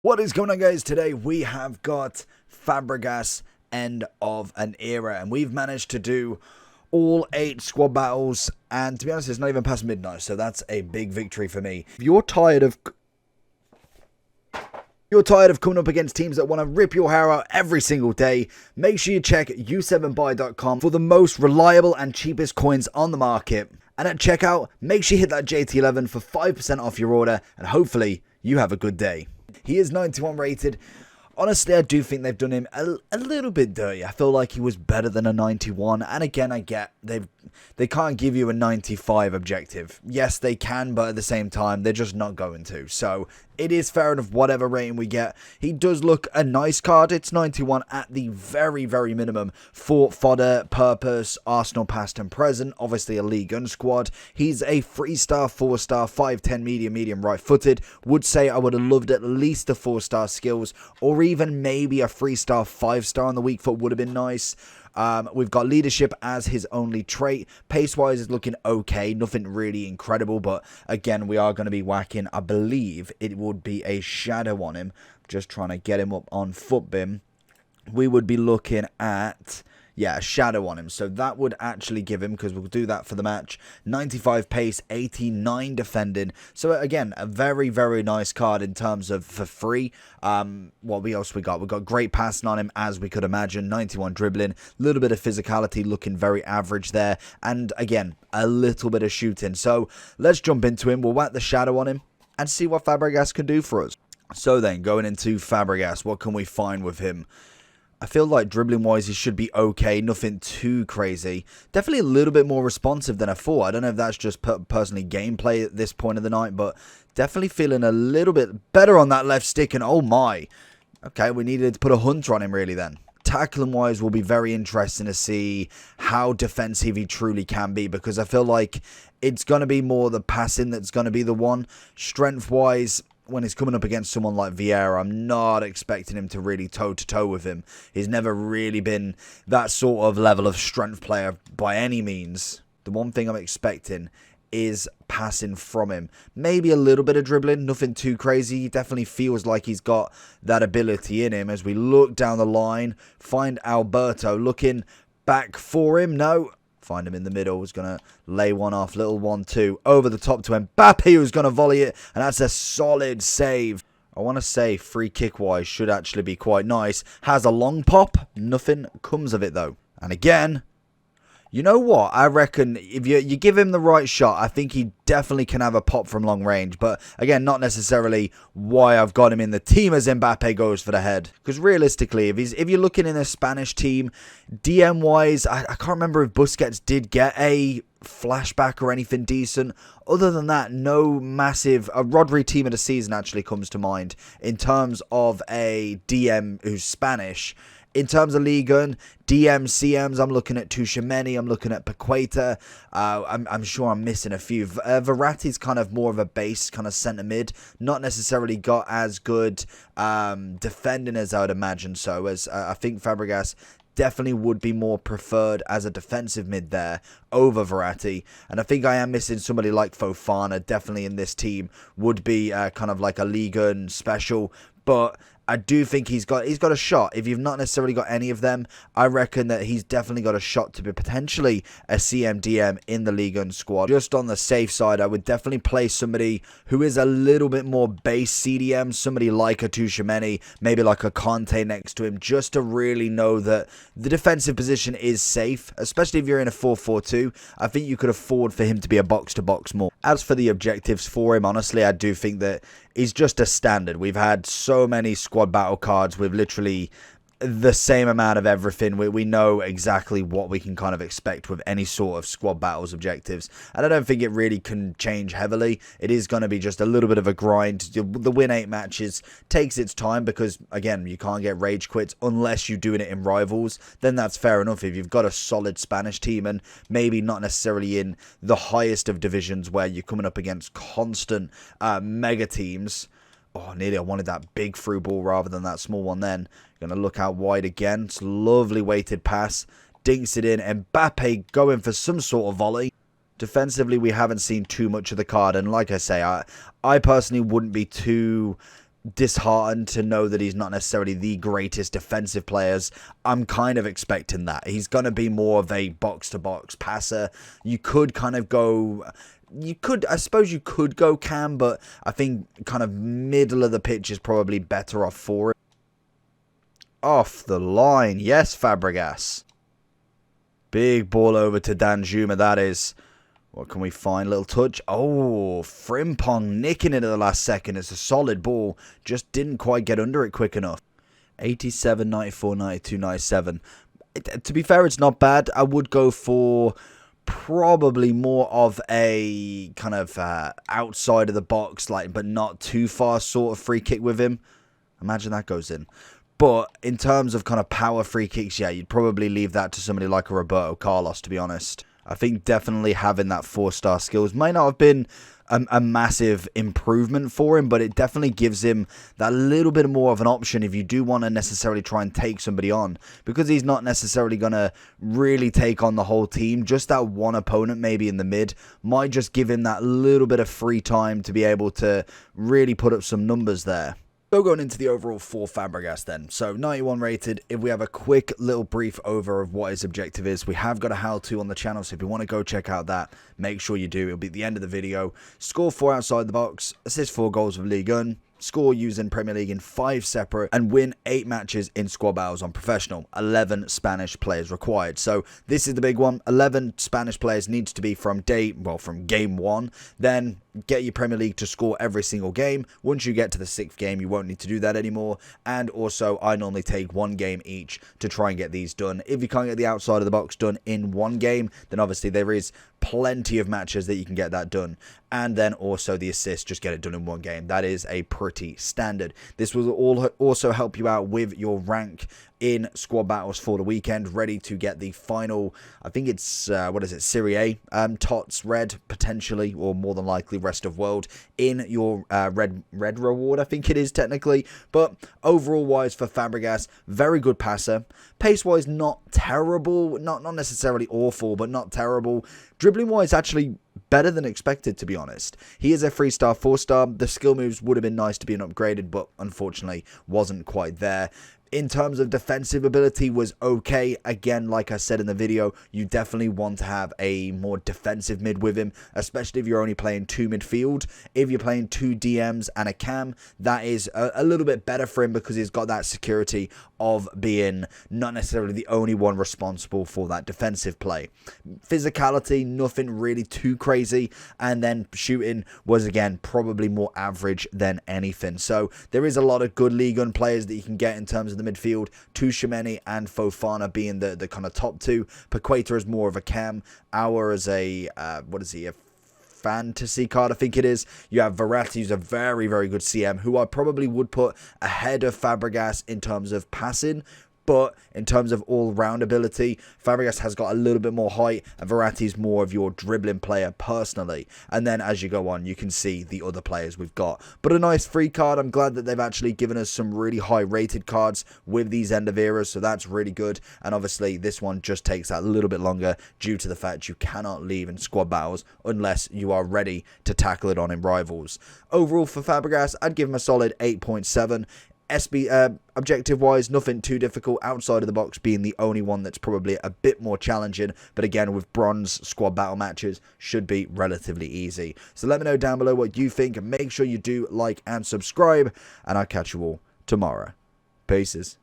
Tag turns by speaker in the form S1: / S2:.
S1: What is going on, guys? Today we have got Fabregas End of an Era, and we've managed to do all 8 squad battles, and to be honest, it's not even past midnight, so that's a big victory for me. If you're tired of coming up against teams that want to rip your hair out every single day, make sure you check u7buy.com for the most reliable and cheapest coins on the market. And at checkout, make sure you hit that JT11 for 5% off your order, and hopefully you have a good day. He is 91 rated. Honestly, I do think they've done him a little bit dirty. I feel like he was better than a 91. And again, I get they can't give you a 95 objective. Yes, they can, but at the same time, they're just not going to. So it is fair enough whatever rating we get. He does look a nice card. It's 91 at the very, very minimum for fodder purpose. Arsenal past and present. Obviously a League One squad. He's a 3-star, 4-star, 5'10 medium right-footed. Would say I would have loved at least a 4-star skills, or even maybe a 3-star, 5-star on the weak foot would have been nice. We've got leadership as his only trait. Pace-wise is looking okay. Nothing really incredible, but again, we are going to be whacking, I believe it would be a shadow on him. Just trying to get him up on footbin. We would be looking at... yeah, a shadow on him. So that would actually give him, because we'll do that for the match, 95 pace, 89 defending. So again, a very, very nice card in terms of for free. What else we got? We've got great passing on him, as we could imagine. 91 dribbling, a little bit of physicality, looking very average there. And again, a little bit of shooting. So let's jump into him. We'll whack the shadow on him and see what Fabregas can do for us. So then, going into Fabregas, what can we find with him? I feel like dribbling-wise, he should be okay. Nothing too crazy. Definitely a little bit more responsive than I thought. I don't know if that's just personally gameplay at this point of the night, but definitely feeling a little bit better on that left stick. And oh my. Okay, we needed to put a hunter on him really then. Tackling-wise will be very interesting to see how defensive he truly can be, because I feel like it's going to be more the passing that's going to be the one. Strength-wise, when he's coming up against someone like Vieira, I'm not expecting him to really toe-to-toe with him. He's never really been that sort of level of strength player by any means. The one thing I'm expecting is passing from him. Maybe a little bit of dribbling, nothing too crazy. He definitely feels like he's got that ability in him. As we look down the line, find Alberto looking back for him. No. Find him in the middle. Was going to lay one off. Little 1-2 over the top to Mbappe, who's going to volley it. And that's a solid save. I want to say free kick wise should actually be quite nice. Has a long pop. Nothing comes of it though. And again, you know what? I reckon if you give him the right shot, I think he definitely can have a pop from long range. But again, not necessarily why I've got him in the team as Mbappe goes for the head. Because realistically, if you're looking in a Spanish team, DM-wise, I can't remember if Busquets did get a flashback or anything decent. Other than that, no massive... A Rodri team of the season actually comes to mind in terms of a DM who's Spanish. In terms of Ligue 1, DM, CMs, I'm looking at Tchouaméni, I'm looking at Paqueta. I'm sure I'm missing a few. Verratti's kind of more of a base kind of centre mid. Not necessarily got as good defending as I would imagine so. As I think Fabregas definitely would be more preferred as a defensive mid there over Verratti. And I think I am missing somebody like Fofana. Definitely in this team would be kind of like a Ligue 1 special. But I do think he's got a shot. If you've not necessarily got any of them, I reckon that he's definitely got a shot to be potentially a CMDM in the Ligue 1 squad. Just on the safe side, I would definitely play somebody who is a little bit more base CDM, somebody like a Tchouaméni, maybe like a Conte next to him, just to really know that the defensive position is safe, especially if you're in a 4-4-2. I think you could afford for him to be a box-to-box more. As for the objectives for him, honestly, I do think that he's just a standard. We've had so many squad battle cards with literally the same amount of everything. We know exactly what we can kind of expect with any sort of squad battles objectives, and I don't think it really can change heavily. It is going to be just a little bit of a grind. The win 8 matches takes its time because, again, you can't get rage quits unless you're doing it in rivals. Then that's fair enough if you've got a solid Spanish team and maybe not necessarily in the highest of divisions where you're coming up against constant mega teams. Oh, nearly I wanted that big through ball rather than that small one then. Going to look out wide again. It's a lovely weighted pass. Dinks it in. Mbappe going for some sort of volley. Defensively, we haven't seen too much of the card. And like I say, I personally wouldn't be too disheartened to know that he's not necessarily the greatest defensive players. I'm kind of expecting that. He's going to be more of a box-to-box passer. You could kind of go... I suppose you could go Cam, but I think kind of middle of the pitch is probably better off for it. Off the line. Yes, Fabregas. Big ball over to Danjuma, that is. What can we find? Little touch. Oh, Frimpong nicking it at the last second. It's a solid ball. Just didn't quite get under it quick enough. 87, 94, 92, 97. To be fair, it's not bad. I would go for probably more of a kind of outside of the box, but not too far sort of free kick with him. Imagine that goes in. But in terms of kind of power free kicks, yeah, you'd probably leave that to somebody like a Roberto Carlos, to be honest. I think definitely having that 4-star skills may not have been a massive improvement for him, but it definitely gives him that little bit more of an option if you do want to necessarily try and take somebody on, because he's not necessarily going to really take on the whole team. Just that one opponent maybe in the mid might just give him that little bit of free time to be able to really put up some numbers there. So going into the overall for Fabregas then. So 91 rated. If we have a quick little brief over of what his objective is, we have got a how-to on the channel, so if you want to go check out that, make sure you do. It'll be at the end of the video. Score 4 outside the box, assist 4 goals with Ligue 1, score using Premier League in 5 separate, and win 8 matches in squad battles on professional. 11 Spanish players required. So this is the big one. 11 Spanish players needs to be from game 1. Then get your Premier League to score every single game. Once you get to the 6th game, you won't need to do that anymore. And also, I normally take 1 game each to try and get these done. If you can't get the outside of the box done in 1 game, then obviously there is plenty of matches that you can get that done. And then also the assist, just get it done in 1 game. That is a pretty standard. This will also help you out with your rank in squad battles for the weekend, ready to get the final, I think it's, Serie A, TOTS red, potentially, or more than likely rest of world, in your red reward, I think it is technically. But overall wise for Fabregas, very good passer. Pace wise, not terrible, not necessarily awful, but not terrible. Dribbling wise, actually better than expected, to be honest. He is a 3-star, 4-star. The skill moves would have been nice to be upgraded, but unfortunately wasn't quite there. In terms of defensive ability, was okay. Again, like I said in the video, you definitely want to have a more defensive mid with him, especially if you're only playing 2 midfield. If you're playing 2 DMs and a cam, that is a little bit better for him, because he's got that security of being not necessarily the only one responsible for that defensive play. Physicality, nothing really too crazy. And then shooting was, again, probably more average than anything. So there is a lot of good Ligue 1 players that you can get in terms of the midfield. Tuchemeni and Fofana being the kind of top 2. Paqueta is more of a cam. Auer is a, a fantasy card, I think it is. You have Verratti, who's a very, very good CM, who I probably would put ahead of Fabregas in terms of passing. But in terms of all-round ability, Fabregas has got a little bit more height, and Verratti's more of your dribbling player personally. And then as you go on, you can see the other players we've got. But a nice free card. I'm glad that they've actually given us some really high-rated cards with these end of eras, so that's really good. And obviously, this one just takes that a little bit longer due to the fact you cannot leave in squad battles unless you are ready to tackle it on in rivals. Overall, for Fabregas, I'd give him a solid 8.7. Objective-wise, nothing too difficult, outside of the box being the only one that's probably a bit more challenging. But again, with bronze squad battle matches, should be relatively easy. So let me know down below what you think, and make sure you do like and subscribe, and I'll catch you all tomorrow. Peace.